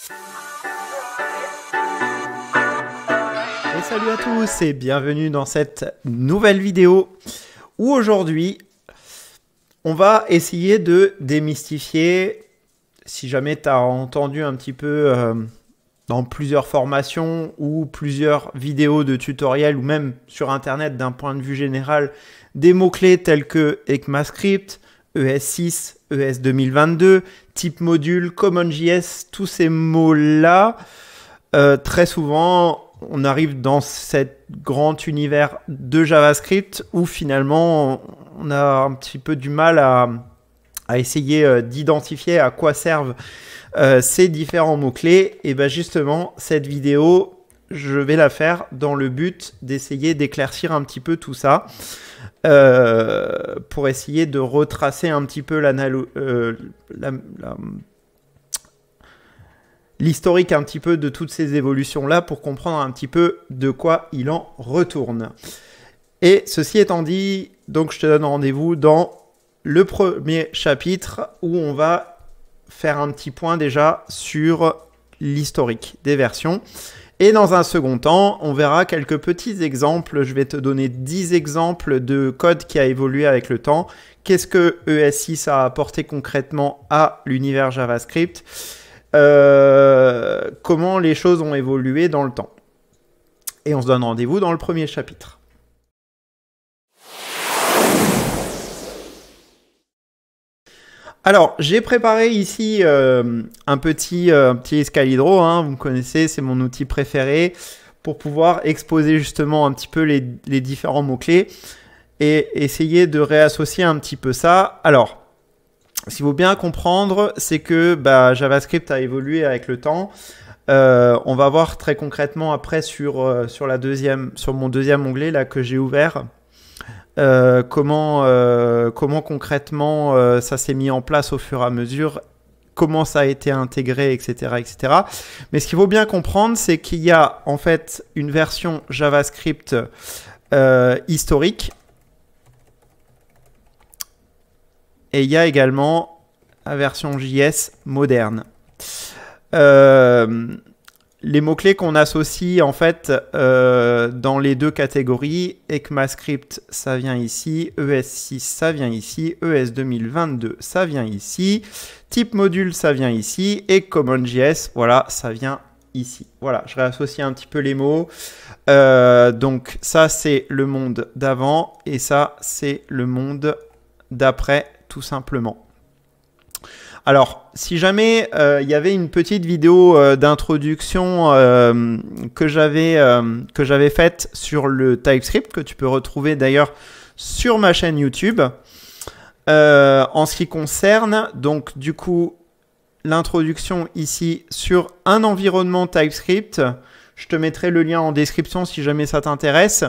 Et salut à tous et bienvenue dans cette nouvelle vidéo où aujourd'hui on va essayer de démystifier, si jamais tu as entendu un petit peu dans plusieurs formations ou plusieurs vidéos de tutoriels ou même sur internet d'un point de vue général, des mots-clés tels que ECMAScript, ES6, ES 2022, type module, CommonJS, tous ces mots-là, très souvent on arrive dans cet grand univers de JavaScript où finalement on a un petit peu du mal à essayer d'identifier à quoi servent ces différents mots-clés. Et bien justement, cette vidéo, je vais la faire dans le but d'essayer d'éclaircir un petit peu tout ça pour essayer de retracer un petit peu l'historique un petit peu de toutes ces évolutions-là pour comprendre un petit peu de quoi il en retourne. Et ceci étant dit, donc je te donne rendez-vous dans le premier chapitre où on va faire un petit point déjà sur l'historique des versions. Et dans un second temps, on verra quelques petits exemples. Je vais te donner 10 exemples de code qui a évolué avec le temps. Qu'est-ce que ES6 a apporté concrètement à l'univers JavaScript ? Comment les choses ont évolué dans le temps. Et on se donne rendez-vous dans le premier chapitre. Alors, j'ai préparé ici un petit Escalibro, hein, vous me connaissez, c'est mon outil préféré, pour pouvoir exposer justement un petit peu les différents mots-clés et essayer de réassocier un petit peu ça. Alors, ce qu'il faut bien comprendre, c'est que JavaScript a évolué avec le temps. On va voir très concrètement après sur mon deuxième onglet là, que j'ai ouvert. Comment concrètement ça s'est mis en place au fur et à mesure, comment ça a été intégré, etc., etc. Mais ce qu'il faut bien comprendre, c'est qu'il y a en fait une version JavaScript historique et il y a également la version JS moderne. Les mots-clés qu'on associe en fait dans les deux catégories, ECMAScript ça vient ici, ES6 ça vient ici, ES 2022 ça vient ici, type module ça vient ici et CommonJS, voilà, ça vient ici. Voilà, je réassocie un petit peu les mots. Donc ça c'est le monde d'avant et ça c'est le monde d'après tout simplement. Alors, si jamais il y avait une petite vidéo d'introduction que j'avais faite sur le TypeScript, que tu peux retrouver d'ailleurs sur ma chaîne YouTube, en ce qui concerne, donc du coup, l'introduction ici sur un environnement TypeScript. Je te mettrai le lien en description si jamais ça t'intéresse.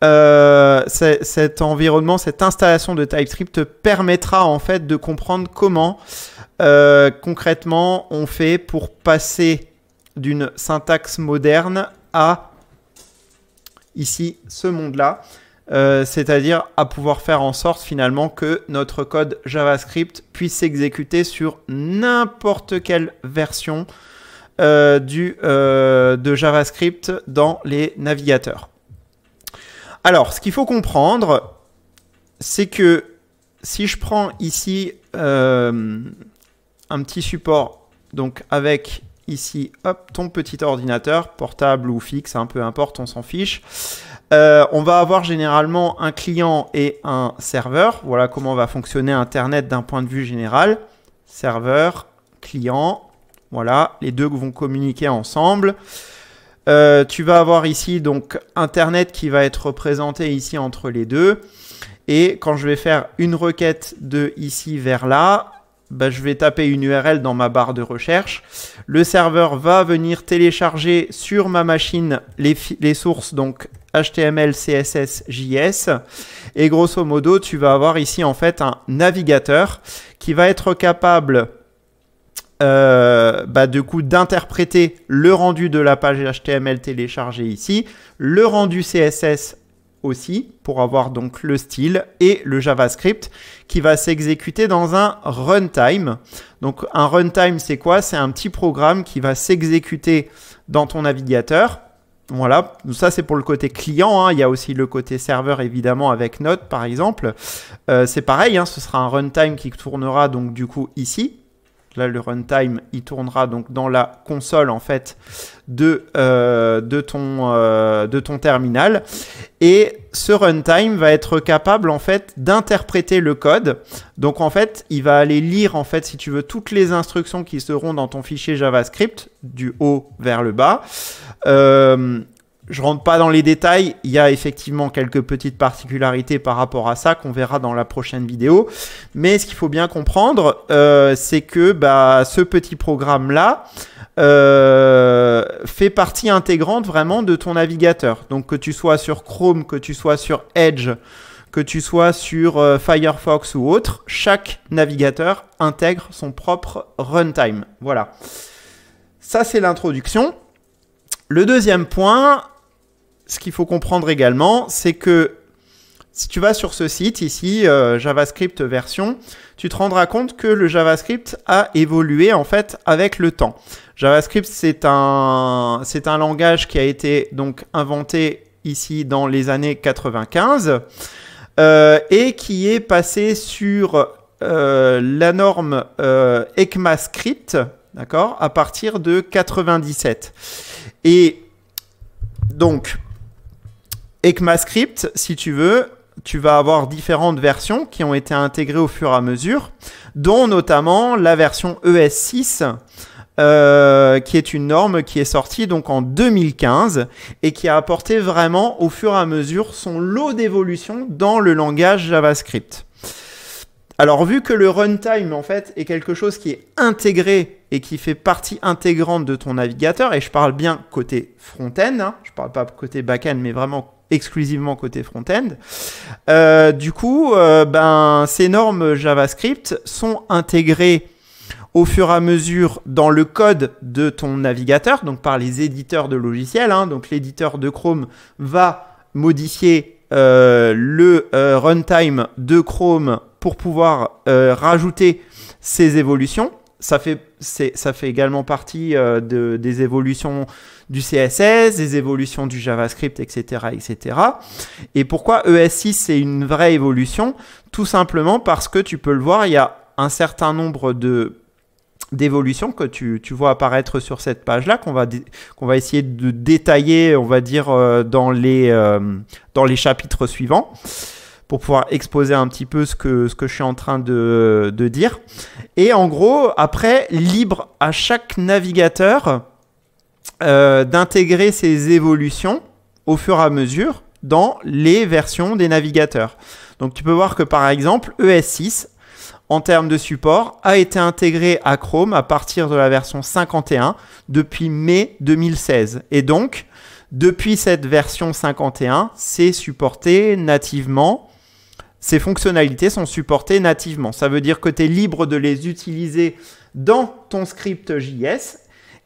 Cet environnement, cette installation de TypeScript te permettra en fait de comprendre comment concrètement on fait pour passer d'une syntaxe moderne à ici ce monde-là. C'est-à-dire à pouvoir faire en sorte finalement que notre code JavaScript puisse s'exécuter sur n'importe quelle version de JavaScript dans les navigateurs. Alors, ce qu'il faut comprendre, c'est que si je prends ici un petit support, donc avec ici, hop, ton petit ordinateur, portable ou fixe, hein, peu importe, on s'en fiche. On va avoir généralement un client et un serveur. Voilà comment va fonctionner Internet d'un point de vue général. Serveur, client. Voilà, les deux vont communiquer ensemble. Tu vas avoir ici donc Internet qui va être représenté ici entre les deux. Et quand je vais faire une requête de ici vers là, je vais taper une URL dans ma barre de recherche. Le serveur va venir télécharger sur ma machine les sources, donc HTML, CSS, JS. Et grosso modo, tu vas avoir ici en fait un navigateur qui va être capable du coup d'interpréter le rendu de la page HTML téléchargée ici, le rendu CSS aussi pour avoir donc le style et le JavaScript qui va s'exécuter dans un runtime. Donc un runtime, c'est quoi? C'est un petit programme qui va s'exécuter dans ton navigateur. Voilà, ça c'est pour le côté client, hein. Il y a aussi le côté serveur évidemment avec Node par exemple. C'est pareil, hein, ce sera un runtime qui tournera donc du coup ici. Là, le runtime, il tournera donc dans la console en fait de ton terminal. Et ce runtime va être capable en fait d'interpréter le code. Donc en fait, il va aller lire en fait, si tu veux, toutes les instructions qui seront dans ton fichier JavaScript du haut vers le bas. Je rentre pas dans les détails, il y a effectivement quelques petites particularités par rapport à ça qu'on verra dans la prochaine vidéo. Mais ce qu'il faut bien comprendre, c'est que ce petit programme-là fait partie intégrante vraiment de ton navigateur. Donc que tu sois sur Chrome, que tu sois sur Edge, que tu sois sur Firefox ou autre, chaque navigateur intègre son propre runtime. Voilà. Ça, c'est l'introduction. Le deuxième point, ce qu'il faut comprendre également, c'est que si tu vas sur ce site ici, JavaScript version, tu te rendras compte que le JavaScript a évolué en fait avec le temps. JavaScript, c'est un langage qui a été donc inventé ici dans les années 95 et qui est passé sur la norme ECMAScript, d'accord, à partir de 97. Et donc, ECMAScript, si tu veux, tu vas avoir différentes versions qui ont été intégrées au fur et à mesure, dont notamment la version ES6, qui est une norme qui est sortie donc en 2015 et qui a apporté vraiment au fur et à mesure son lot d'évolution dans le langage JavaScript. Alors, vu que le runtime, en fait, est quelque chose qui est intégré et qui fait partie intégrante de ton navigateur, et je parle bien côté front-end, hein, je ne parle pas côté back-end, mais vraiment exclusivement côté front-end, du coup, ces normes JavaScript sont intégrées au fur et à mesure dans le code de ton navigateur, donc par les éditeurs de logiciels, hein, donc l'éditeur de Chrome va modifier le runtime de Chrome pour pouvoir rajouter ces évolutions. Ça fait également partie des évolutions du CSS, des évolutions du JavaScript, etc., etc. Et pourquoi ES6 c'est une vraie évolution? Tout simplement parce que tu peux le voir, il y a un certain nombre d'évolutions que tu vois apparaître sur cette page-là, qu'on va essayer de détailler, on va dire, dans les chapitres suivants, pour pouvoir exposer un petit peu ce que je suis en train de dire. Et en gros, après, libre à chaque navigateur d'intégrer ces évolutions au fur et à mesure dans les versions des navigateurs. Donc tu peux voir que par exemple, ES6, en termes de support, a été intégré à Chrome à partir de la version 51 depuis mai 2016. Et donc, depuis cette version 51, c'est supporté nativement. Ces fonctionnalités sont supportées nativement. Ça veut dire que tu es libre de les utiliser dans ton script JS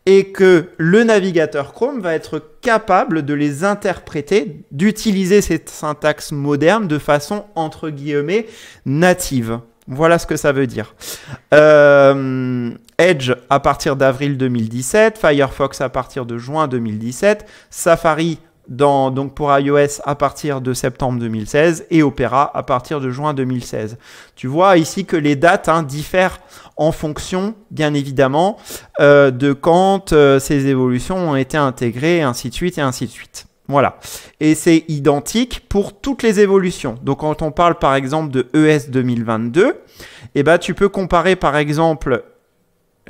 et que le navigateur Chrome va être capable de les interpréter, d'utiliser cette syntaxe moderne de façon entre guillemets native. Voilà ce que ça veut dire. Edge à partir d'avril 2017, Firefox à partir de juin 2017, Safari donc pour iOS à partir de septembre 2016 et Opera à partir de juin 2016. Tu vois ici que les dates diffèrent en fonction, bien évidemment, de quand ces évolutions ont été intégrées, et ainsi de suite, et ainsi de suite. Voilà. Et c'est identique pour toutes les évolutions. Donc, quand on parle, par exemple, de ES 2022, tu peux comparer, par exemple,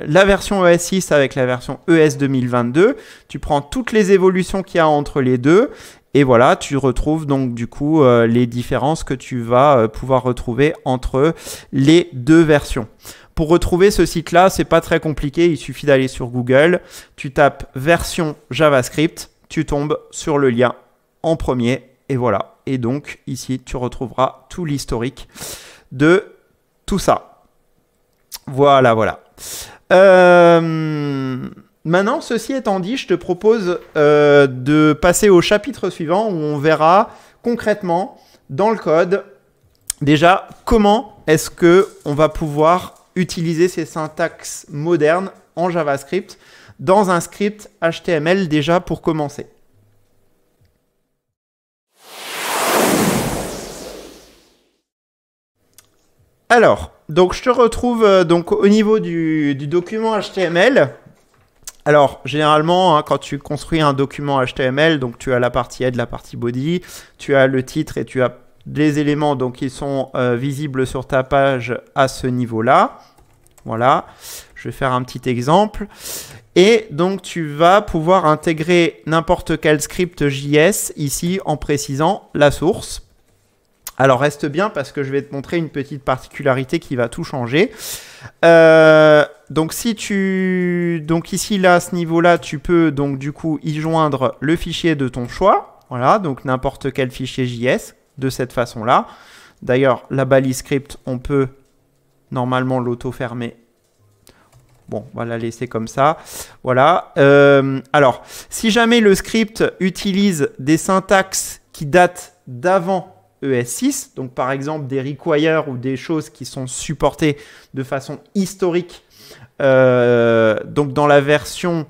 la version ES6 avec la version ES 2022, tu prends toutes les évolutions qu'il y a entre les deux et voilà, tu retrouves donc du coup les différences que tu vas pouvoir retrouver entre les deux versions. Pour retrouver ce site-là, c'est pas très compliqué, il suffit d'aller sur Google, tu tapes version JavaScript, tu tombes sur le lien en premier et voilà. Et donc ici, tu retrouveras tout l'historique de tout ça. Voilà, voilà. Maintenant, ceci étant dit, je te propose de passer au chapitre suivant où on verra concrètement, dans le code, déjà, comment est-ce qu'on va pouvoir utiliser ces syntaxes modernes en JavaScript dans un script HTML déjà pour commencer. Alors, donc je te retrouve donc au niveau du document HTML. Alors, généralement, hein, quand tu construis un document HTML, donc tu as la partie head, la partie body, tu as le titre et tu as les éléments donc, qui sont visibles sur ta page à ce niveau-là. Voilà, je vais faire un petit exemple. Et donc, tu vas pouvoir intégrer n'importe quel script JS ici en précisant la source. Alors, reste bien parce que je vais te montrer une petite particularité qui va tout changer. Donc, donc ici, là, à ce niveau-là, tu peux donc du coup y joindre le fichier de ton choix. Voilà, donc n'importe quel fichier JS de cette façon-là. D'ailleurs, la balise script, on peut normalement l'auto-fermer. Bon, on va la laisser comme ça. Voilà. Alors, si jamais le script utilise des syntaxes qui datent d'avant ES6, donc par exemple des require ou des choses qui sont supportées de façon historique, donc dans la version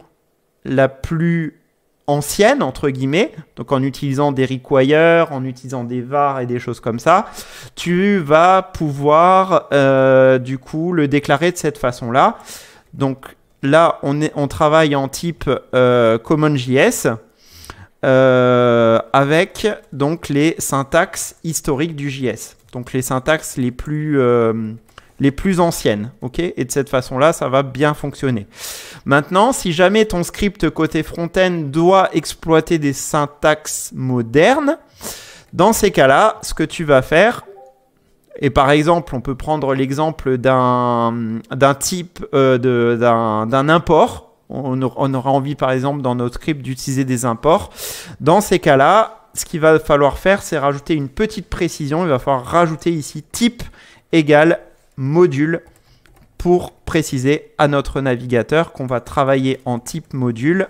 la plus ancienne, entre guillemets, donc en utilisant des require, en utilisant des var et des choses comme ça, tu vas pouvoir du coup le déclarer de cette façon-là. Donc là, on travaille en type CommonJS avec donc les syntaxes historiques du JS. Donc les syntaxes les plus anciennes. Okay, et de cette façon-là, ça va bien fonctionner. Maintenant, si jamais ton script côté front-end doit exploiter des syntaxes modernes, dans ces cas-là, ce que tu vas faire, et par exemple, on peut prendre l'exemple d'un type, d'un import. On aura envie, par exemple, dans notre script d'utiliser des imports. Dans ces cas-là, ce qu'il va falloir faire, c'est rajouter une petite précision. Il va falloir rajouter ici type égale module pour préciser à notre navigateur qu'on va travailler en type module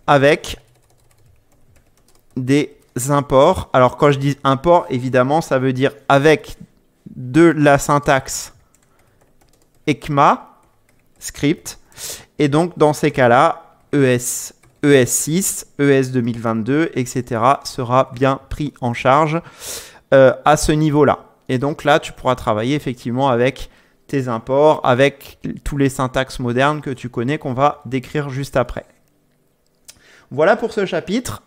avec des imports. Alors, quand je dis import, évidemment, ça veut dire avec de la syntaxe ECMA script. Et donc, dans ces cas-là, ES6, ES 2022, etc. sera bien pris en charge à ce niveau-là. Et donc là, tu pourras travailler effectivement avec tes imports, avec tous les syntaxes modernes que tu connais, qu'on va décrire juste après. Voilà pour ce chapitre.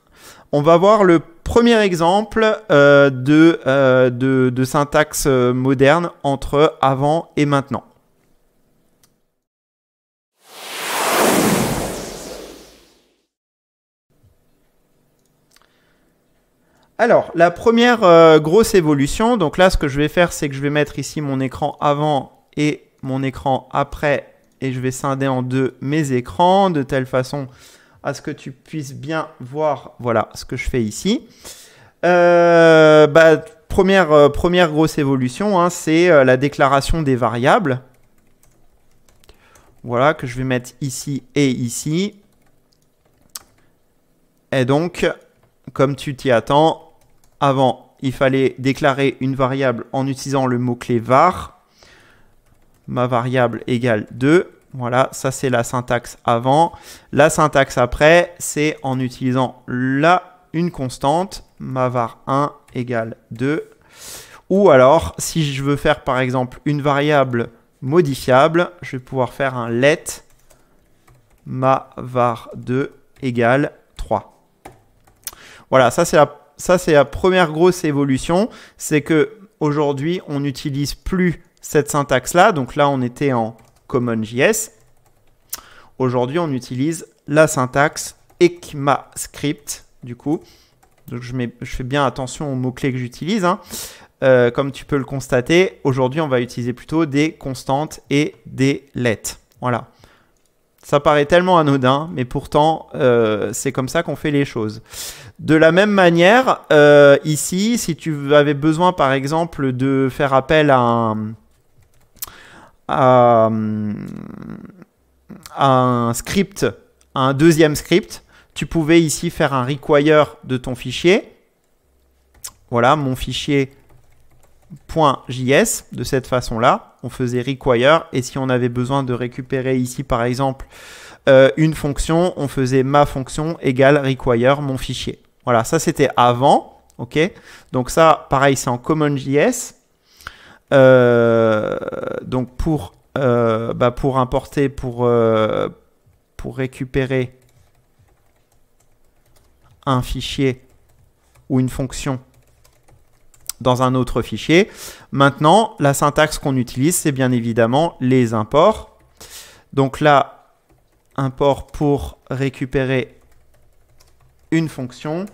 On va voir le premier exemple de syntaxe moderne entre avant et maintenant. Alors, la première grosse évolution, donc là, ce que je vais faire, c'est que je vais mettre ici mon écran avant et mon écran après, et je vais scinder en deux mes écrans, de telle façon à ce que tu puisses bien voir, voilà, ce que je fais ici. Première grosse évolution, hein, c'est la déclaration des variables. Voilà, que je vais mettre ici et ici. Et donc, comme tu t'y attends, avant, il fallait déclarer une variable en utilisant le mot-clé var. Ma variable égale 2. Voilà, ça c'est la syntaxe avant. La syntaxe après, c'est en utilisant une constante, ma var 1 égale 2. Ou alors, si je veux faire par exemple une variable modifiable, je vais pouvoir faire un let ma var 2 égale 3. Voilà, ça c'est la première grosse évolution. C'est qu'aujourd'hui, on n'utilise plus cette syntaxe-là. Donc là, on était en CommonJS. Aujourd'hui, on utilise la syntaxe ECMAScript, du coup. Donc, je fais bien attention aux mots-clés que j'utilise. Hein. Comme tu peux le constater, aujourd'hui, on va utiliser plutôt des constantes et des let. Voilà. Ça paraît tellement anodin, mais pourtant, c'est comme ça qu'on fait les choses. De la même manière, ici, si tu avais besoin, par exemple, de faire appel à un script, à un deuxième script, tu pouvais ici faire un require de ton fichier. voilà, mon fichier .js de cette façon-là. On faisait require et si on avait besoin de récupérer ici par exemple une fonction, on faisait ma fonction égale require mon fichier. Voilà, ça c'était avant. Ok, donc ça pareil c'est en CommonJS. Donc pour importer, pour récupérer un fichier ou une fonction dans un autre fichier. Maintenant, la syntaxe qu'on utilise, c'est bien évidemment les imports. Donc là, import pour récupérer une fonction.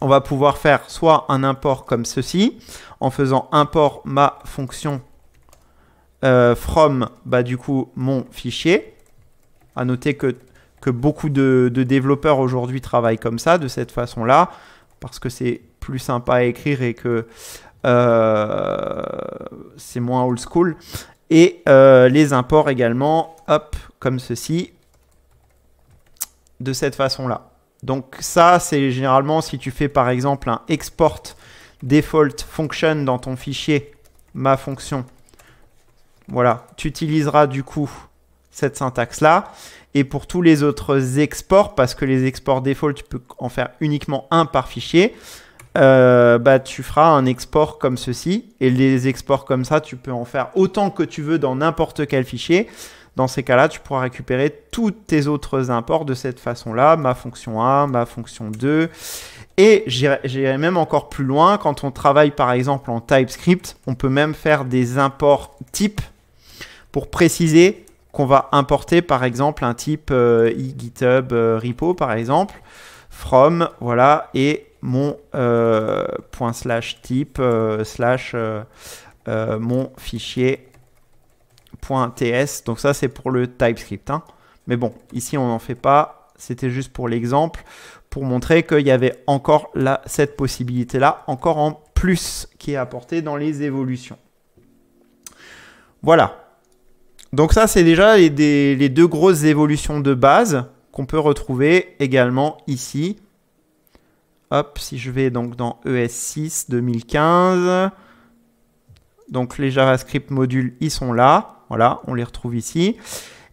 On va pouvoir faire soit un import comme ceci, en faisant import ma fonction from, du coup, mon fichier. À noter que beaucoup de développeurs aujourd'hui travaillent comme ça, de cette façon-là, parce que c'est plus sympa à écrire et que c'est moins old school. Et les imports également, hop, comme ceci, de cette façon-là. Donc ça, c'est généralement si tu fais par exemple un export default function dans ton fichier, ma fonction. Voilà, tu utiliseras du coup cette syntaxe-là. Et pour tous les autres exports, parce que les exports default, tu peux en faire uniquement un par fichier, tu feras un export comme ceci. Et les exports comme ça, tu peux en faire autant que tu veux dans n'importe quel fichier. Dans ces cas-là, tu pourras récupérer tous tes autres imports de cette façon-là, ma fonction 1, ma fonction 2. Et j'irai même encore plus loin. Quand on travaille par exemple en TypeScript, on peut même faire des imports types pour préciser qu'on va importer par exemple un type GitHub repo par exemple, from, voilà, et mon ./type mon fichier .ts. Donc ça c'est pour le TypeScript. Hein. Mais bon, ici on n'en fait pas. C'était juste pour l'exemple, pour montrer qu'il y avait encore cette possibilité-là, encore en plus qui est apportée dans les évolutions. Voilà. Donc ça, c'est déjà les deux grosses évolutions de base qu'on peut retrouver également ici. Hop, si je vais donc dans ES6 2015. Donc les JavaScript modules, ils sont là. Voilà, on les retrouve ici.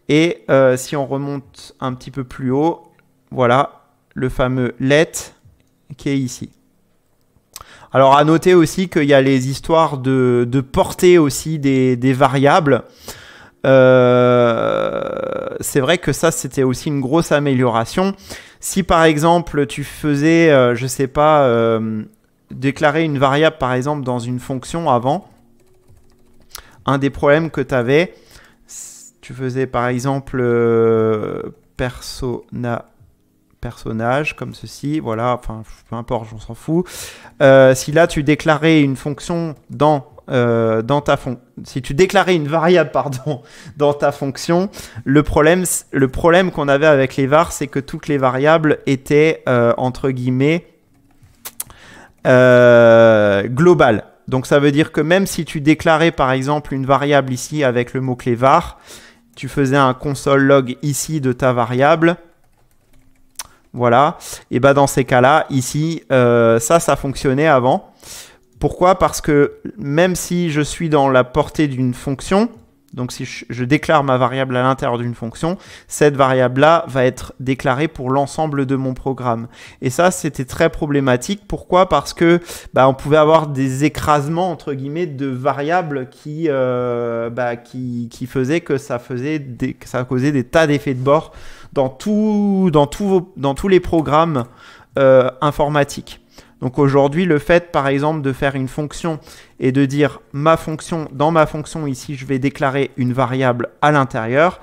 Et si on remonte un petit peu plus haut, voilà le fameux let qui est ici. Alors à noter aussi qu'il y a les histoires de porter aussi des variables. C'est vrai que ça, c'était aussi une grosse amélioration. Si par exemple, tu faisais, je sais pas, déclarer une variable par exemple dans une fonction avant, un des problèmes que tu avais, tu faisais par exemple personnage comme ceci, voilà, enfin peu importe, on s'en fout. Si là tu déclarais une fonction si tu déclarais une variable pardon, dans ta fonction, le problème qu'on avait avec les vars, c'est que toutes les variables étaient entre guillemets globales. Donc ça veut dire que même si tu déclarais par exemple une variable ici avec le mot-clé var, tu faisais un console log ici de ta variable. Voilà. Et dans ces cas-là, ici, ça fonctionnait avant. Pourquoi? Parce que même si je suis dans la portée d'une fonction, donc si je déclare ma variable à l'intérieur d'une fonction, cette variable-là va être déclarée pour l'ensemble de mon programme. Et ça, c'était très problématique. Pourquoi? Parce que on pouvait avoir des écrasements, entre guillemets, de variables qui faisaient que ça causait des tas d'effets de bord dans tous les programmes informatiques. Donc aujourd'hui, le fait, par exemple, de faire une fonction et de dire dans ma fonction ici, je vais déclarer une variable à l'intérieur,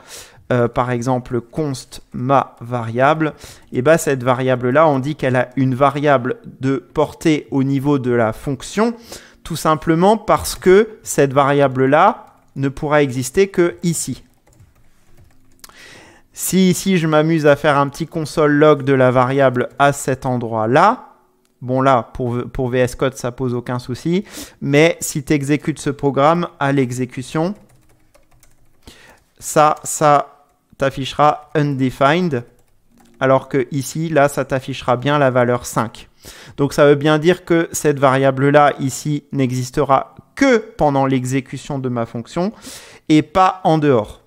par exemple const ma variable, et cette variable-là, on dit qu'elle a une variable de portée au niveau de la fonction, tout simplement parce que cette variable-là ne pourra exister que ici. Si ici, je m'amuse à faire un petit console log de la variable à cet endroit-là, bon là, pour VS Code, ça pose aucun souci. Mais si tu exécutes ce programme à l'exécution, ça t'affichera undefined alors que ici, là, ça t'affichera bien la valeur 5. Donc ça veut bien dire que cette variable-là, ici, n'existera que pendant l'exécution de ma fonction et pas en dehors.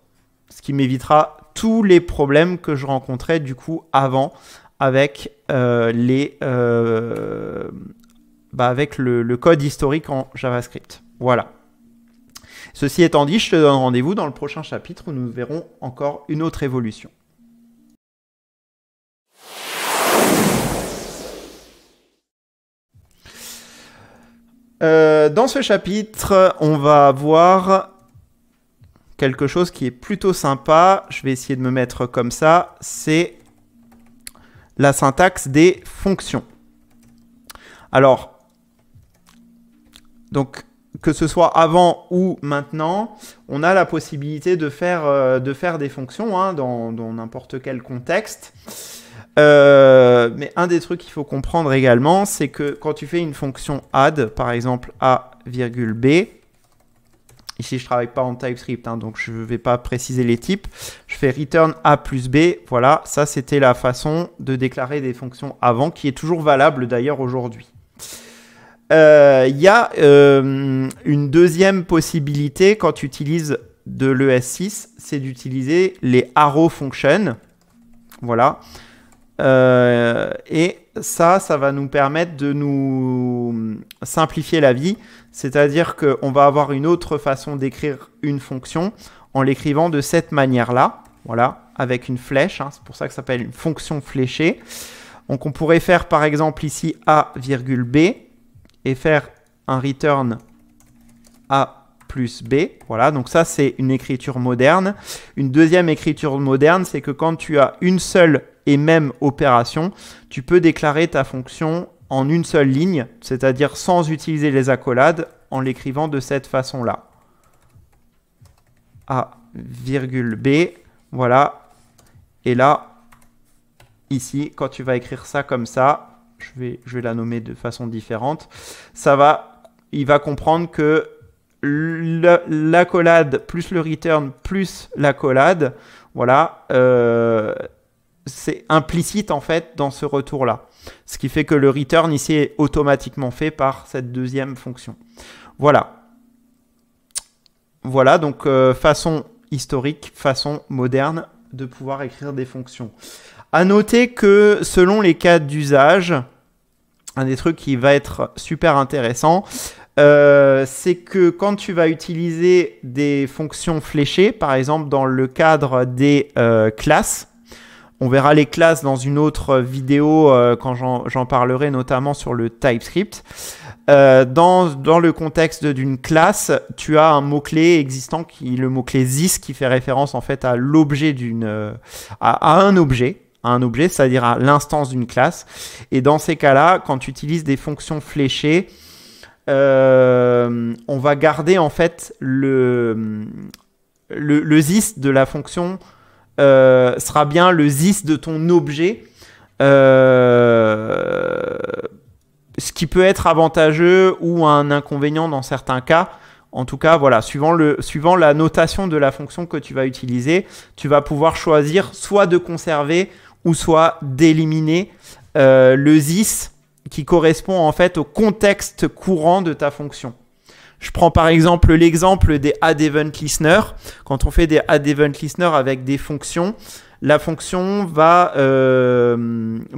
Ce qui m'évitera tous les problèmes que je rencontrais du coup avant avec, avec le code historique en JavaScript. Voilà. Ceci étant dit, je te donne rendez-vous dans le prochain chapitre où nous verrons encore une autre évolution. Dans ce chapitre, on va voir quelque chose qui est plutôt sympa. Je vais essayer de me mettre comme ça. C'est la syntaxe des fonctions. Alors, donc, que ce soit avant ou maintenant, on a la possibilité de faire des fonctions hein, dans n'importe quel contexte. Mais un des trucs qu'il faut comprendre également, c'est que quand tu fais une fonction add, par exemple a, b, ici je ne travaille pas en TypeScript, hein, donc je ne vais pas préciser les types, je fais return a plus b, voilà, ça c'était la façon de déclarer des fonctions avant, qui est toujours valable d'ailleurs aujourd'hui. Il y a une deuxième possibilité quand tu utilises de l'ES6, c'est d'utiliser les arrow functions, voilà. Et ça va nous permettre de nous simplifier la vie. C'est-à-dire qu'on va avoir une autre façon d'écrire une fonction en l'écrivant de cette manière-là. Voilà, avec une flèche. Hein, c'est pour ça que ça s'appelle une fonction fléchée. Donc on pourrait faire par exemple ici a,b et faire un return a plus b. Voilà, donc ça c'est une écriture moderne. Une deuxième écriture moderne, c'est que quand tu as une seule et même opération, tu peux déclarer ta fonction en une seule ligne, c'est-à-dire sans utiliser les accolades, en l'écrivant de cette façon-là. A,b, voilà. Et là, ici, quand tu vas écrire ça comme ça, je vais la nommer de façon différente, il va comprendre que l'accolade plus le return plus l'accolade, voilà, c'est implicite en fait dans ce retour-là. Ce qui fait que le return ici est automatiquement fait par cette deuxième fonction. Voilà. Voilà, donc façon historique, façon moderne de pouvoir écrire des fonctions. À noter que selon les cas d'usage, un des trucs qui va être super intéressant, c'est que quand tu vas utiliser des fonctions fléchées, par exemple dans le cadre des classes, on verra les classes dans une autre vidéo quand j'en parlerai notamment sur le TypeScript. Dans le contexte d'une classe, tu as un mot-clé existant, le mot-clé this, qui fait référence en fait à l'objet à un objet, c'est-à-dire à l'instance d'une classe. Et dans ces cas-là, quand tu utilises des fonctions fléchées, on va garder en fait le this de la fonction sera bien le this de ton objet, ce qui peut être avantageux ou un inconvénient dans certains cas. En tout cas, voilà, suivant la notation de la fonction que tu vas utiliser, tu vas pouvoir choisir soit de conserver ou soit d'éliminer le this qui correspond en fait au contexte courant de ta fonction. Je prends par exemple l'exemple des add event listener. Quand on fait des add event listener avec des fonctions, la fonction va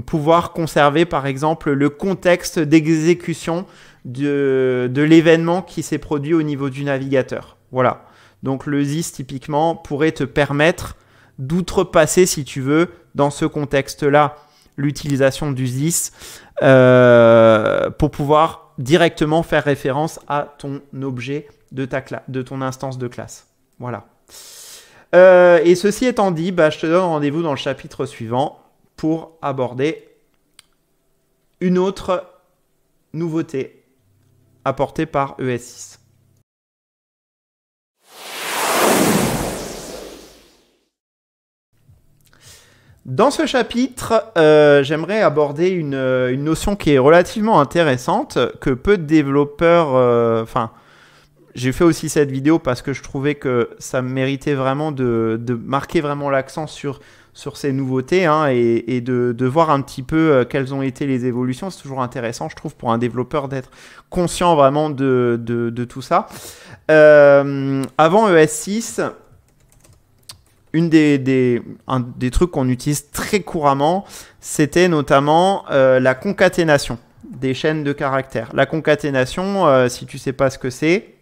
pouvoir conserver par exemple le contexte d'exécution de l'événement qui s'est produit au niveau du navigateur. Voilà. Donc le this typiquement pourrait te permettre d'outrepasser, si tu veux, dans ce contexte-là, l'utilisation du this pour pouvoir directement faire référence à ton objet de ton instance de classe. Voilà. Et ceci étant dit, je te donne rendez-vous dans le chapitre suivant pour aborder une autre nouveauté apportée par ES6. Dans ce chapitre, j'aimerais aborder une notion qui est relativement intéressante, que peu de développeurs... j'ai fait aussi cette vidéo parce que je trouvais que ça méritait vraiment de marquer vraiment l'accent sur ces nouveautés, hein, et de voir un petit peu quelles ont été les évolutions. C'est toujours intéressant, je trouve, pour un développeur d'être conscient vraiment de tout ça. Avant ES6, un des trucs qu'on utilise très couramment, c'était notamment la concaténation des chaînes de caractères. La concaténation, si tu ne sais pas ce que c'est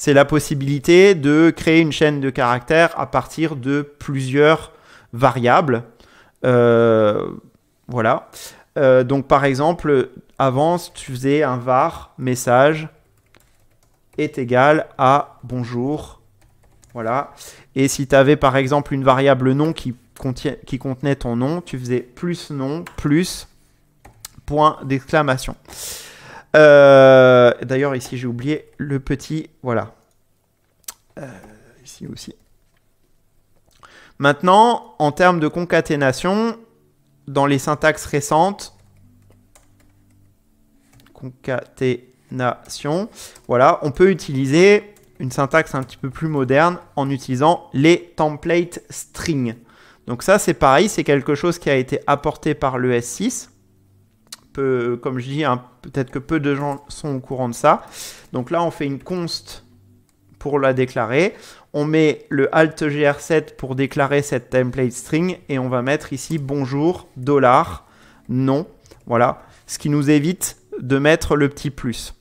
la possibilité de créer une chaîne de caractères à partir de plusieurs variables. Voilà. Donc, par exemple, avant, tu faisais un var message est égal à bonjour. Voilà. Et si tu avais, par exemple, une variable nom qui contenait ton nom, tu faisais plus nom, plus point d'exclamation. D'ailleurs, ici, j'ai oublié le petit... Voilà. Ici aussi. Maintenant, en termes de concaténation, dans les syntaxes récentes, concaténation, voilà, on peut utiliser une syntaxe un petit peu plus moderne en utilisant les template string. Donc ça, c'est pareil, c'est quelque chose qui a été apporté par le S6. Comme je dis, hein, peut-être que peu de gens sont au courant de ça. Donc là, on fait une const pour la déclarer. On met le alt gr7 pour déclarer cette template string et on va mettre ici bonjour, $, non. Voilà, ce qui nous évite de mettre le petit plus.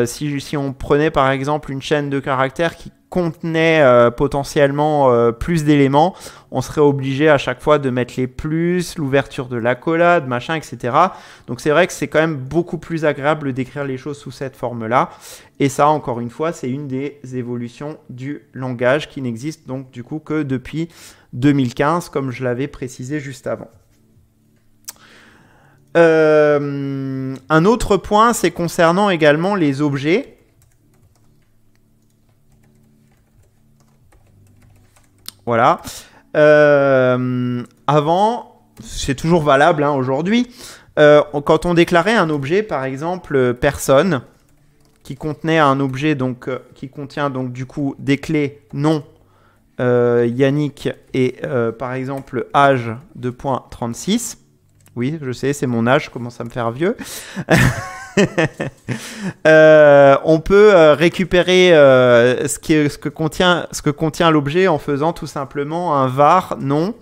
Si on prenait par exemple une chaîne de caractères qui contenait potentiellement plus d'éléments, on serait obligé à chaque fois de mettre les plus, l'ouverture de l'accolade, machin, etc. Donc c'est vrai que c'est quand même beaucoup plus agréable d'écrire les choses sous cette forme-là. Et ça, encore une fois, c'est une des évolutions du langage qui n'existe donc du coup que depuis 2015, comme je l'avais précisé juste avant. Un autre point, c'est concernant également les objets. Voilà. Avant, c'est toujours valable hein, aujourd'hui, quand on déclarait un objet, par exemple, personne, qui contenait un objet, donc, qui contient donc du coup des clés nom, Yannick et par exemple âge de point 36. Oui, je sais, c'est mon âge, je commence à me faire vieux. On peut récupérer ce que contient l'objet en faisant tout simplement un var nom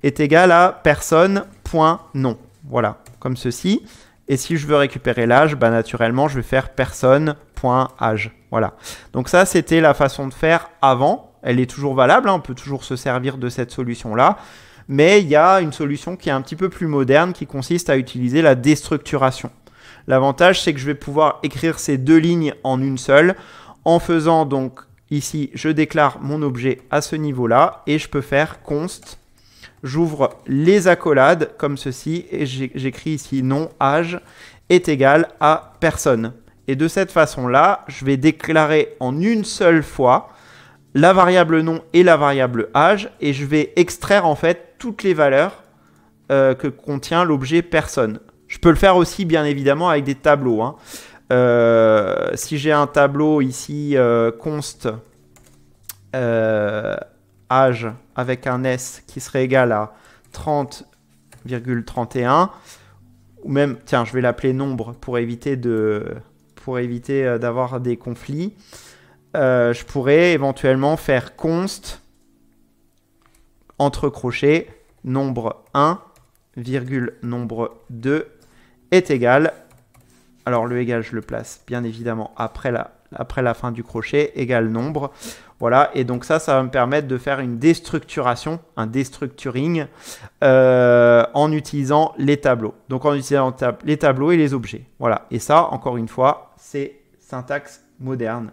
est égal à personne.nom. Voilà, comme ceci. Et si je veux récupérer l'âge, bah, naturellement, je vais faire personne.âge. Voilà. Donc ça, c'était la façon de faire avant. Elle est toujours valable, hein, on peut toujours se servir de cette solution-là. Mais il y a une solution qui est un petit peu plus moderne qui consiste à utiliser la déstructuration. L'avantage, c'est que je vais pouvoir écrire ces deux lignes en une seule en faisant donc ici, je déclare mon objet à ce niveau-là et je peux faire const. J'ouvre les accolades comme ceci et j'écris ici nom, âge est égal à personne. Et de cette façon-là, je vais déclarer en une seule fois la variable nom et la variable âge et je vais extraire en fait toutes les valeurs que contient l'objet personne. Je peux le faire aussi bien évidemment avec des tableaux. Hein. Si j'ai un tableau ici const âge avec un S qui serait égal à 30,31 ou même, tiens, je vais l'appeler nombre pour éviter d'avoir des conflits. Je pourrais éventuellement faire const entre crochets nombre 1, virgule nombre 2 est égal. Alors le égal, je le place bien évidemment après la fin du crochet, égal nombre. Voilà, et donc ça va me permettre de faire une déstructuration, un destructuring en utilisant les tableaux. Donc en utilisant les tableaux et les objets. Voilà, et ça, encore une fois, c'est syntaxe moderne.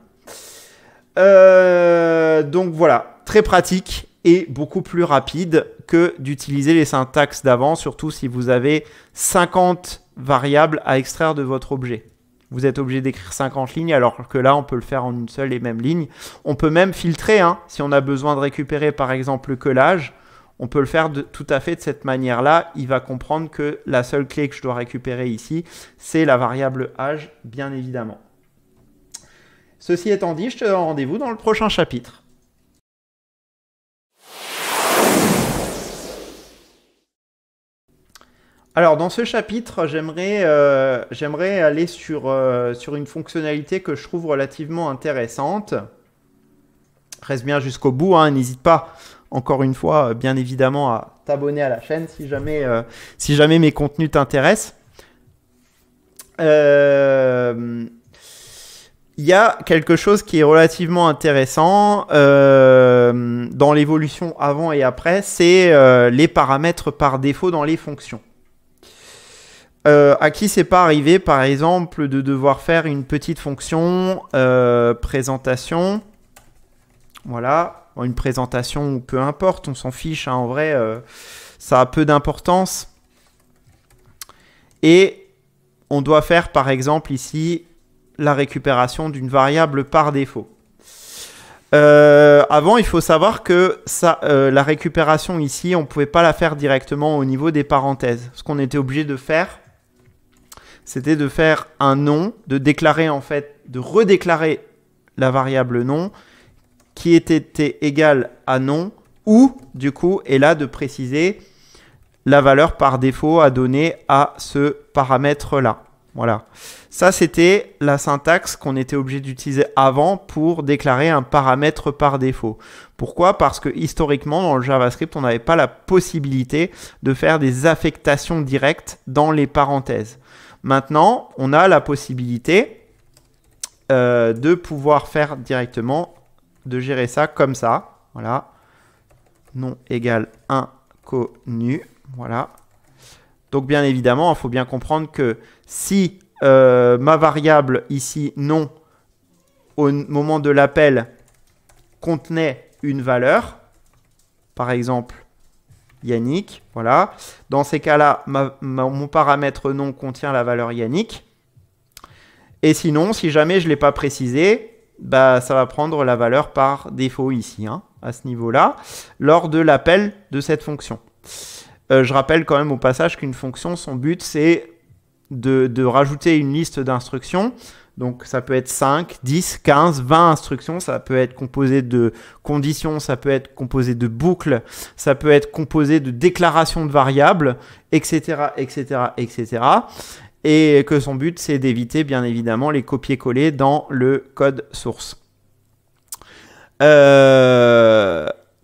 Donc voilà, très pratique et beaucoup plus rapide que d'utiliser les syntaxes d'avant, surtout si vous avez 50 variables à extraire de votre objet. Vous êtes obligé d'écrire 50 lignes, alors que là, on peut le faire en une seule et même ligne. On peut même filtrer, hein, si on a besoin de récupérer par exemple que l'âge, on peut le faire tout à fait de cette manière-là. Il va comprendre que la seule clé que je dois récupérer ici, c'est la variable âge, bien évidemment. Ceci étant dit, je te donne rendez-vous dans le prochain chapitre. Alors, dans ce chapitre, j'aimerais aller sur une fonctionnalité que je trouve relativement intéressante. Reste bien jusqu'au bout, hein, n'hésite pas, encore une fois, bien évidemment, à t'abonner à la chaîne si jamais mes contenus t'intéressent. Il y a quelque chose qui est relativement intéressant dans l'évolution avant et après, c'est les paramètres par défaut dans les fonctions. À qui c'est pas arrivé, par exemple, de devoir faire une petite fonction présentation. Voilà, une présentation ou peu importe, on s'en fiche, hein, en vrai, ça a peu d'importance. Et on doit faire, par exemple, ici, la récupération d'une variable par défaut. Avant, il faut savoir que la récupération ici, on ne pouvait pas la faire directement au niveau des parenthèses. Ce qu'on était obligé de faire, c'était de faire un nom, de déclarer en fait, de redéclarer la variable nom qui était égale à nom ou du coup, et là de préciser la valeur par défaut à donner à ce paramètre-là. Voilà. Ça, c'était la syntaxe qu'on était obligé d'utiliser avant pour déclarer un paramètre par défaut. Pourquoi? Parce que historiquement, dans le JavaScript, on n'avait pas la possibilité de faire des affectations directes dans les parenthèses. Maintenant, on a la possibilité de pouvoir faire directement, de gérer ça comme ça. Voilà. Nom égale inconnu. Voilà. Donc, bien évidemment, il faut bien comprendre que si ma variable ici, nom, au moment de l'appel, contenait une valeur, par exemple, Yannick, voilà. Dans ces cas-là, mon paramètre nom contient la valeur Yannick. Et sinon, si jamais je ne l'ai pas précisé, bah, ça va prendre la valeur par défaut ici, hein, à ce niveau-là, lors de l'appel de cette fonction. Je rappelle quand même au passage qu'une fonction, son but, c'est de rajouter une liste d'instructions. Donc, ça peut être 5, 10, 15, 20 instructions. Ça peut être composé de conditions, ça peut être composé de boucles, ça peut être composé de déclarations de variables, etc., etc., etc. Et que son but, c'est d'éviter, bien évidemment, les copier-coller dans le code source.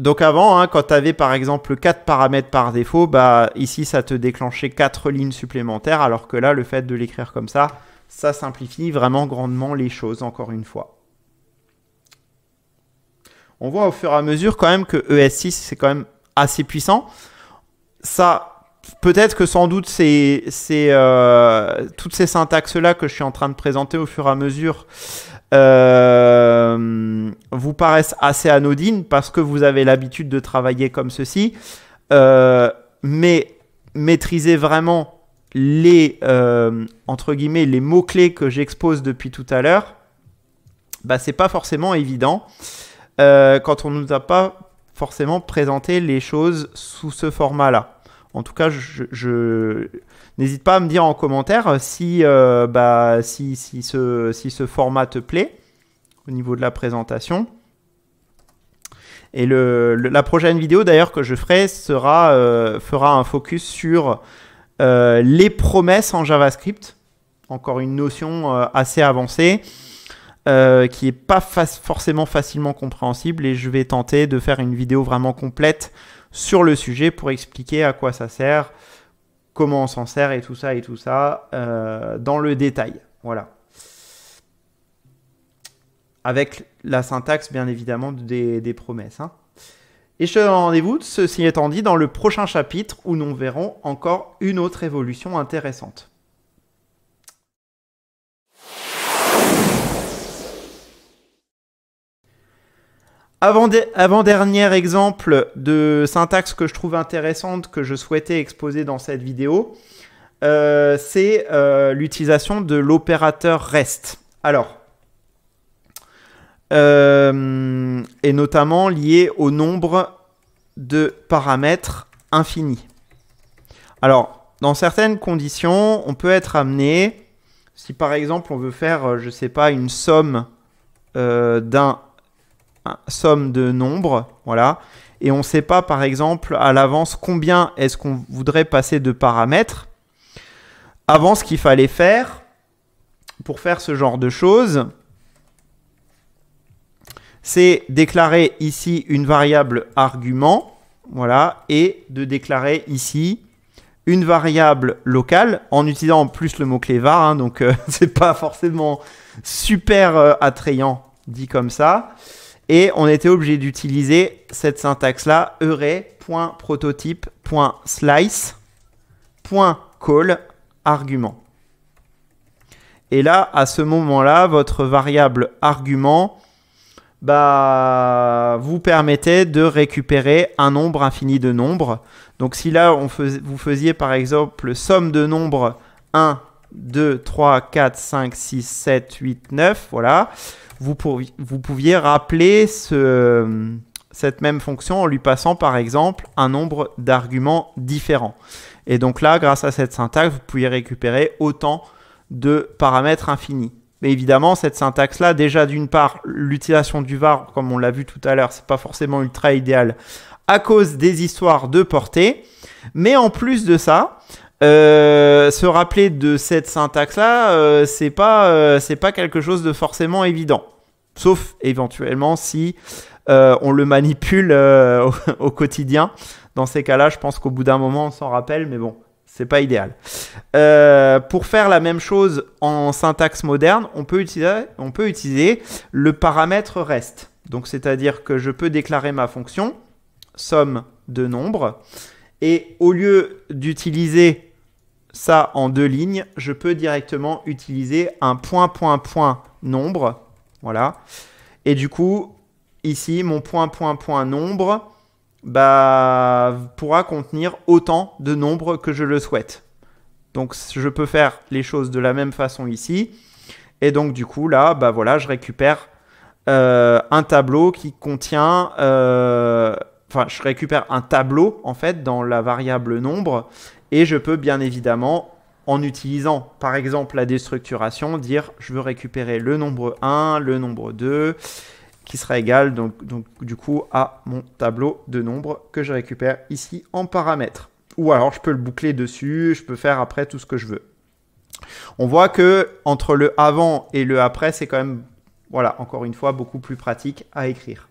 Donc avant, hein, quand tu avais par exemple 4 paramètres par défaut, bah, ici ça te déclenchait 4 lignes supplémentaires, alors que là, le fait de l'écrire comme ça simplifie vraiment grandement les choses, encore une fois. On voit au fur et à mesure quand même que ES6, c'est quand même assez puissant. Ça, peut-être que sans doute, toutes ces syntaxes-là que je suis en train de présenter au fur et à mesure vous paraissent assez anodines parce que vous avez l'habitude de travailler comme ceci, mais maîtriser vraiment les entre guillemets les mots-clés que j'expose depuis tout à l'heure, bah, c'est pas forcément évident quand on nous a pas forcément présenté les choses sous ce format-là. En tout cas, n'hésite pas à me dire en commentaire si ce format te plaît au niveau de la présentation. Et la prochaine vidéo d'ailleurs que je ferai fera un focus sur les promesses en JavaScript. Encore une notion assez avancée qui n'est pas forcément facilement compréhensible, et je vais tenter de faire une vidéo vraiment complète sur le sujet pour expliquer à quoi ça sert, comment on s'en sert et tout ça dans le détail. Voilà. Avec la syntaxe, bien évidemment, des promesses. Hein. Et je te donne rendez-vous, ceci étant dit, dans le prochain chapitre où nous verrons encore une autre évolution intéressante. Avant-dernier exemple de syntaxe que je trouve intéressante, que je souhaitais exposer dans cette vidéo, c'est l'utilisation de l'opérateur REST. Alors, et notamment lié au nombre de paramètres infinis. Alors, dans certaines conditions, on peut être amené, si par exemple on veut faire, je ne sais pas, une somme d'un somme de nombres, voilà, et on ne sait pas par exemple à l'avance combien est-ce qu'on voudrait passer de paramètres. Avant, ce qu'il fallait faire pour faire ce genre de choses, c'est déclarer ici une variable argument, voilà, et de déclarer ici une variable locale en utilisant en plus le mot-clé var, hein, donc c'est pas forcément super attrayant dit comme ça. Et on était obligé d'utiliser cette syntaxe-là, array.prototype.slice.call argument. Et là, à ce moment-là, votre variable argument vous permettait de récupérer un nombre infini de nombres. Donc si là, vous faisiez par exemple somme de nombres 1, 2, 3, 4, 5, 6, 7, 8, 9, voilà. Vous pouviez rappeler cette même fonction en lui passant par exemple un nombre d'arguments différents. Et donc là, grâce à cette syntaxe, vous pouviez récupérer autant de paramètres infinis. Mais évidemment, cette syntaxe-là, déjà d'une part, l'utilisation du var, comme on l'a vu tout à l'heure, c'est pas forcément ultra idéal à cause des histoires de portée. Mais en plus de ça, se rappeler de cette syntaxe-là, c'est pas quelque chose de forcément évident. Sauf éventuellement si on le manipule au quotidien. Dans ces cas-là, je pense qu'au bout d'un moment, on s'en rappelle, mais bon, c'est pas idéal. Pour faire la même chose en syntaxe moderne, on peut utiliser le paramètre rest. Donc, c'est-à-dire que je peux déclarer ma fonction somme de nombres et au lieu d'utiliser ça en 2 lignes, je peux directement utiliser un point nombre. Voilà. Et du coup, ici, mon point nombre pourra contenir autant de nombres que je le souhaite. Donc, je peux faire les choses de la même façon ici. Et donc, du coup, là, voilà, je récupère un tableau qui contient... je récupère un tableau, en fait, dans la variable nombre. Et je peux, bien évidemment, en utilisant, par exemple, la déstructuration, dire je veux récupérer le nombre 1, le nombre 2... qui sera égal donc du coup à mon tableau de nombres que je récupère ici en paramètres. Ou alors je peux le boucler dessus, je peux faire après tout ce que je veux. On voit que entre le avant et le après, c'est quand même, voilà, encore une fois, beaucoup plus pratique à écrire.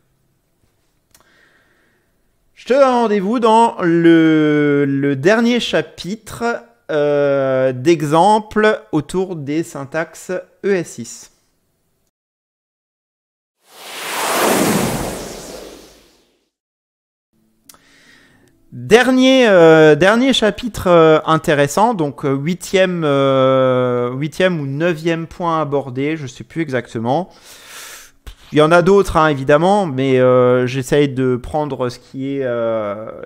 Je te donne rendez-vous dans le dernier chapitre d'exemples autour des syntaxes ES6. Dernier chapitre intéressant, donc 8e ou 9e point abordé, je ne sais plus exactement. Il y en a d'autres, hein, évidemment, mais j'essaye de prendre ce qui est...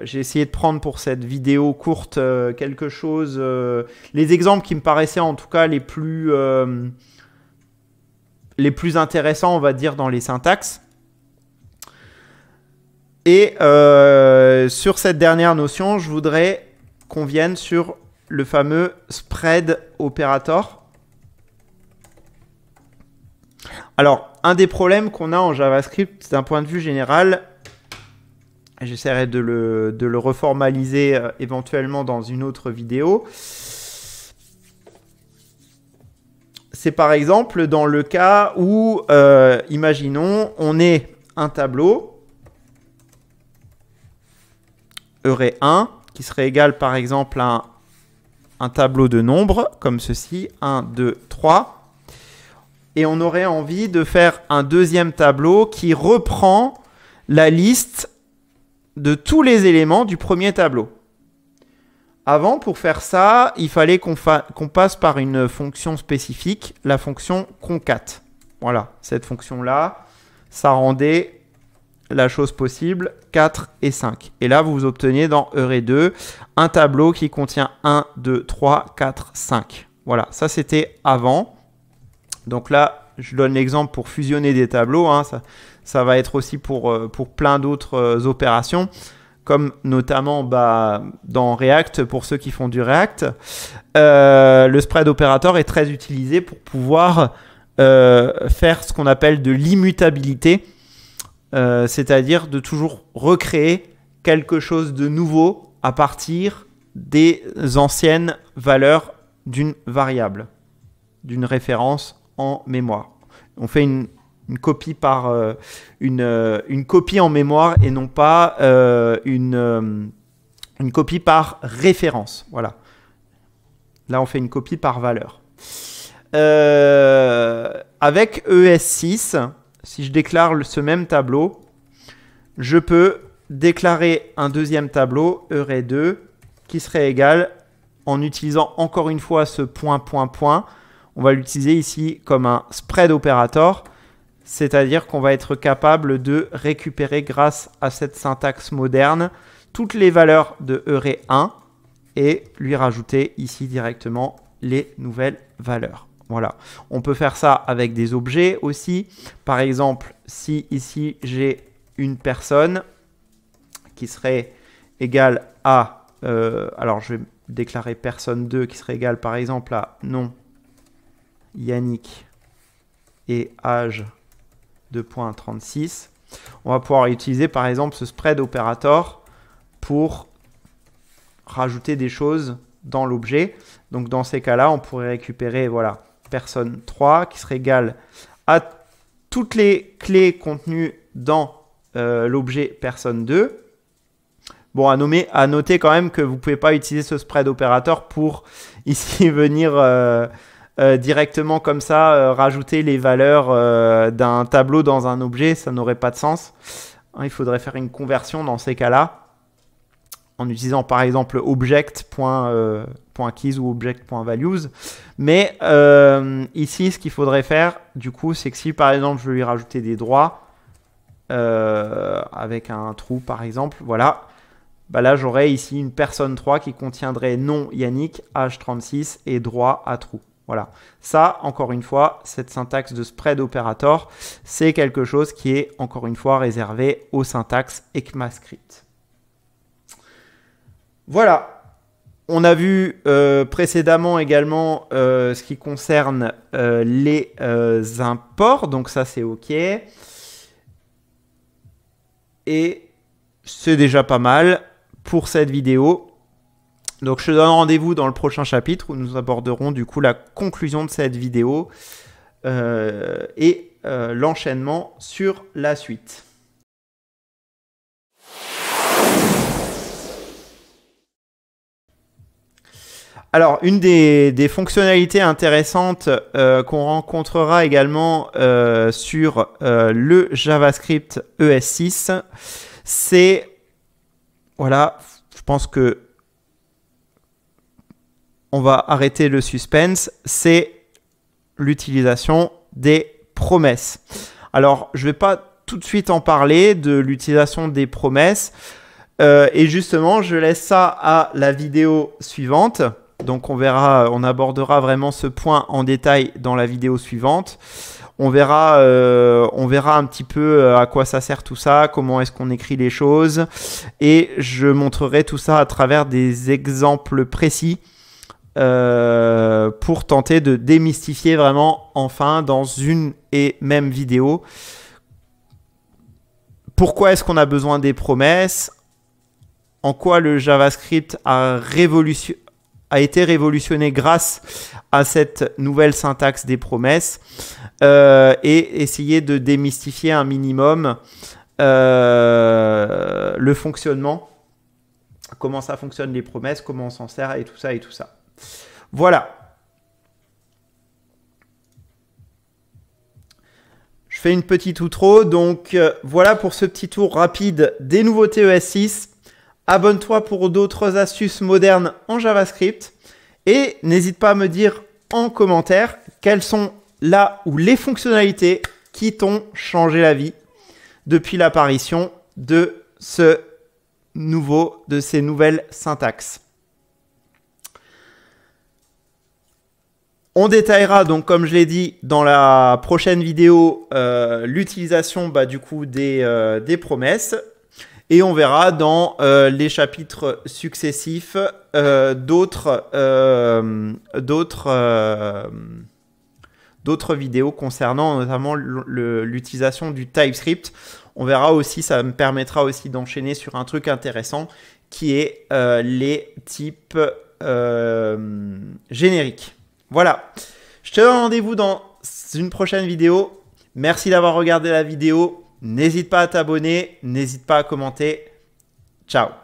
j'ai essayé de prendre pour cette vidéo courte quelque chose... les exemples qui me paraissaient en tout cas les plus intéressants, on va dire, dans les syntaxes. Et sur cette dernière notion, je voudrais qu'on vienne sur le fameux spread operator. Alors, un des problèmes qu'on a en JavaScript d'un point de vue général, j'essaierai de le reformaliser éventuellement dans une autre vidéo, c'est par exemple dans le cas où, imaginons, on ait un tableau, array1, qui serait égal par exemple à un tableau de nombres, comme ceci, 1, 2, 3. Et on aurait envie de faire un deuxième tableau qui reprend la liste de tous les éléments du premier tableau. Avant, pour faire ça, il fallait qu'on passe par une fonction spécifique, la fonction concat. Voilà, cette fonction-là, ça rendait la chose possible 4 et 5. Et là, vous obtenez dans array2 un tableau qui contient 1, 2, 3, 4, 5. Voilà, ça c'était avant. Donc là, je donne l'exemple pour fusionner des tableaux. Hein. Ça va être aussi pour plein d'autres opérations, comme notamment dans React, pour ceux qui font du React. Le spread operator est très utilisé pour pouvoir faire ce qu'on appelle de l'immutabilité, c'est-à-dire de toujours recréer quelque chose de nouveau à partir des anciennes valeurs d'une variable, d'une référence en mémoire. On fait une copie par une copie en mémoire et non pas une copie par référence. Voilà. Là, on fait une copie par valeur. Avec ES6, si je déclare ce même tableau, je peux déclarer un deuxième tableau, array2, qui serait égal, en utilisant encore une fois ce point, point, point, on va l'utiliser ici comme un spread operator, c'est-à-dire qu'on va être capable de récupérer grâce à cette syntaxe moderne toutes les valeurs de array1 et lui rajouter ici directement les nouvelles valeurs. Voilà. On peut faire ça avec des objets aussi. Par exemple, si ici j'ai une personne qui serait égale à, alors je vais déclarer personne 2 qui serait égale par exemple à nom Yannick et âge 2.36. On va pouvoir utiliser par exemple ce spread operator pour rajouter des choses dans l'objet. Donc dans ces cas-là, on pourrait récupérer voilà, personne 3 qui serait égale à toutes les clés contenues dans l'objet personne 2. Bon, à noter quand même que vous ne pouvez pas utiliser ce spread operator pour ici venir directement comme ça rajouter les valeurs d'un tableau dans un objet. Ça n'aurait pas de sens. Il faudrait faire une conversion dans ces cas-là en utilisant par exemple object.keys ou object.values. Mais ici, ce qu'il faudrait faire, du coup, c'est que si par exemple je veux lui rajouter des droits avec un trou par exemple, voilà. Bah là, j'aurais ici une personne 3 qui contiendrait nom Yannick, âge 36 et droit à trou. Voilà. Ça, encore une fois, cette syntaxe de spread operator, c'est quelque chose qui est, encore une fois, réservé aux syntaxes ECMAScript. Voilà. On a vu précédemment également ce qui concerne les imports. Donc ça, c'est OK. Et c'est déjà pas mal pour cette vidéo. Donc je te donne rendez-vous dans le prochain chapitre où nous aborderons du coup la conclusion de cette vidéo et l'enchaînement sur la suite. Alors, une des fonctionnalités intéressantes qu'on rencontrera également sur le JavaScript ES6, c'est, voilà, je pense que on va arrêter le suspense, c'est l'utilisation des promesses. Alors, je ne vais pas tout de suite en parler de l'utilisation des promesses et justement, je laisse ça à la vidéo suivante. Donc on verra, on abordera vraiment ce point en détail dans la vidéo suivante. On verra un petit peu à quoi ça sert tout ça, comment est-ce qu'on écrit les choses. Et je montrerai tout ça à travers des exemples précis pour tenter de démystifier vraiment enfin dans une et même vidéo. Pourquoi est-ce qu'on a besoin des promesses? En quoi le JavaScript a été révolutionné grâce à cette nouvelle syntaxe des promesses et essayer de démystifier un minimum le fonctionnement, comment ça fonctionne les promesses, comment on s'en sert et tout ça et tout ça. Voilà. Je fais une petite outro, donc voilà pour ce petit tour rapide des nouveautés ES6. Abonne-toi pour d'autres astuces modernes en JavaScript et n'hésite pas à me dire en commentaire quelles sont là ou les fonctionnalités qui t'ont changé la vie depuis l'apparition de ces nouvelles syntaxes. On détaillera donc, comme je l'ai dit, dans la prochaine vidéo, l'utilisation du coup des promesses. Et on verra dans les chapitres successifs d'autres d'autres vidéos concernant notamment l'utilisation du TypeScript. On verra aussi, ça me permettra aussi d'enchaîner sur un truc intéressant qui est les types génériques. Voilà, je te donne rendez-vous dans une prochaine vidéo. Merci d'avoir regardé la vidéo. N'hésite pas à t'abonner, n'hésite pas à commenter. Ciao.